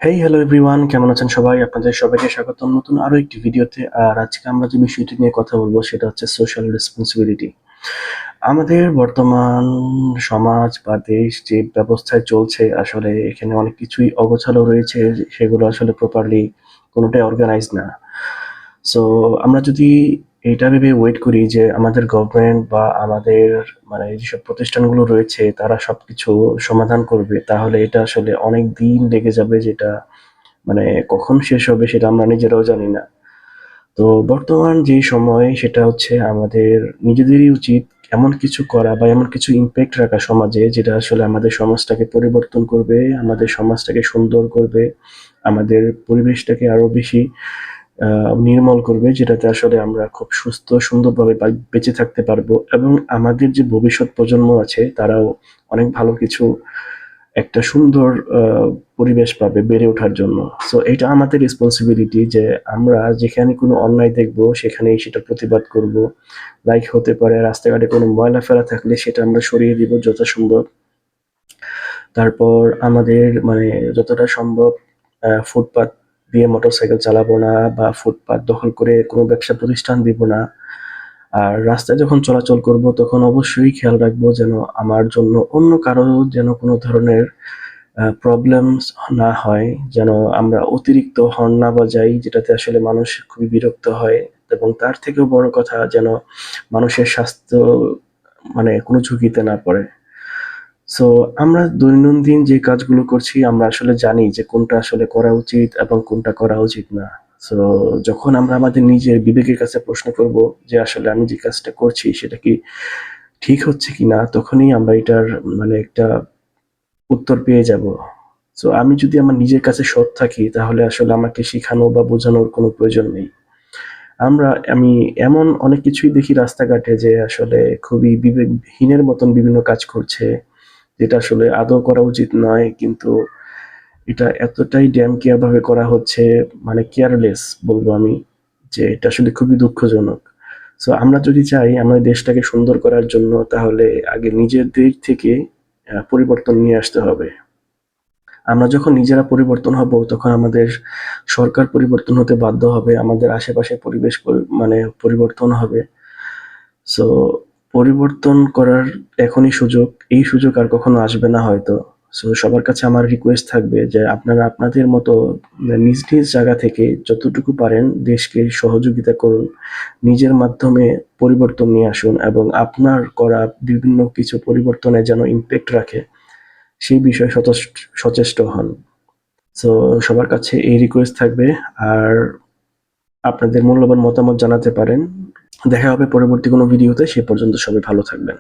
Hello everyone, কেমন আছেন সবাই? আপনাদের সবাইকে স্বাগতম নতুন আরো একটি ভিডিওতে। আর আজকে আমরা যে বিষয়টি নিয়ে কথা বলবো সেটা হচ্ছে সোশ্যাল রেসপন্সিবিলিটি। আমাদের বর্তমান সমাজ বা দেশ যে ব্যবস্থায় চলছে, আসলে এখানে অনেক কিছুই অগোছালো রয়েছে, সেগুলো আসলে প্রপারলি কোনোটাই অর্গানাইজ না। সো আমরা যদি এটা ভেবে ওয়েট করি যে আমাদের গভর্নমেন্ট বা আমাদের যেসব প্রতিষ্ঠানগুলো রয়েছে তারা সবকিছু সমাধান করবে, তাহলে এটা আসলে অনেক দিন লেগে যাবে, যেটা কখন শেষ হবে সেটা আমরা নিজেরাও জানি না। তো বর্তমান যেই সময় সেটা হচ্ছে আমাদের নিজেদেরই উচিত এমন কিছু করা বা এমন কিছু ইমপ্যাক্ট রাখা সমাজে, যেটা আসলে আমাদের সমাজটাকে পরিবর্তন করবে, আমাদের সমাজটাকে সুন্দর করবে, আমাদের পরিবেশটাকে আরো বেশি নির্মল করবে, যেটাতে আসলে আমরা খুব সুস্থ সুন্দরভাবে বেঁচে থাকতে পারবো এবং আমাদের যে ভবিষ্যৎ প্রজন্ম আছে তারাও অনেক ভালো কিছু, একটা সুন্দর পরিবেশ পাবে বেড়ে ওঠার জন্য। সো এটা আমাদের রেসপন্সিবিলিটি যে আমরা যেখানে কোনো অন্যায় দেখবো সেখানেই সেটা প্রতিবাদ করব। লাইক হতে পারে রাস্তাঘাটে কোনো ময়লা ফেলা থাকলে সেটা আমরা সরিয়ে দিব যথাসম্ভব। তারপর আমাদের যতটা সম্ভব ফুটপাত দিয়ে মোটরসাইকেল চালাবো না বা ফুটপাত দখল করে কোনো ব্যবসা প্রতিষ্ঠান দিব না। আর রাস্তায় যখন চলাচল করব তখন অবশ্যই খেয়াল রাখবো যেন আমার জন্য অন্য কারো যেন কোনো ধরনের প্রবলেমস না হয়, যেন আমরা অতিরিক্ত হর্ন না বাজাই, যেটাতে আসলে মানুষ খুবই বিরক্ত হয়। এবং তার থেকেও বড় কথা যেন মানুষের স্বাস্থ্য কোনো ঝুঁকিতে না পড়ে। সো আমরা দৈনন্দিন যে কাজগুলো করছি আমরা আসলে জানি যে কোনটা আসলে করা উচিত এবং কোনটা করা উচিত না। সো যখন আমরা আমাদের নিজের বিবেকের কাছে প্রশ্ন করব যে আসলে আমি যে কাজটা করছি সেটা কি ঠিক হচ্ছে কিনা, তখনই আমরা এটার একটা উত্তর পেয়ে যাব। সো আমি যদি আমার নিজের কাছে সৎ থাকি তাহলে আসলে আমাকে শিখানো বা বোঝানোর কোনো প্রয়োজন নেই। আমি এমন অনেক কিছুই দেখি রাস্তাঘাটে যে আসলে খুবই বিবেকহীনের মতন বিভিন্ন কাজ করছে, যেটা আসলে আদৌ করা উচিত নয়, কিন্তু এটা এতটাই ড্যাম কেয়ার ভাবে করা হচ্ছে, কেয়ারলেস বলবো আমি, যে এটা আসলে খুবই দুঃখজনক। সো আমরা যদি চাই আমাদের দেশটাকে সুন্দর করার জন্য, তাহলে আগে নিজের দিক থেকে পরিবর্তন নিয়ে আসতে হবে। আমরা যখন নিজেরা পরিবর্তন হব তখন আমাদের সরকার পরিবর্তন হতে বাধ্য হবে, আমাদের আশেপাশে পরিবেশ পরিবর্তন হবে। সো পরিবর্তন করার এখনই সুযোগ, এই সুযোগ আর কখনো আসবে না হয়তো। সো সবার কাছে আমার রিকোয়েস্ট থাকবে যে আপনারা আপনাদের মতো নিজ নিজ জায়গা থেকে যতটুকু পারেন দেশকে সহযোগিতা করুন, নিজের মাধ্যমে পরিবর্তন নিয়ে আসুন এবং আপনার করা বিভিন্ন কিছু পরিবর্তনে যেন ইমপ্যাক্ট রাখে সেই বিষয়ে সচেষ্ট হন। সো সবার কাছে এই রিকোয়েস্ট থাকবে। আর আপনাদের মূল্যবান মতামত জানাতে পারেন। দেখা হবে পরবর্তী কোনো ভিডিওতে। সে পর্যন্ত সবাই ভালো থাকবেন।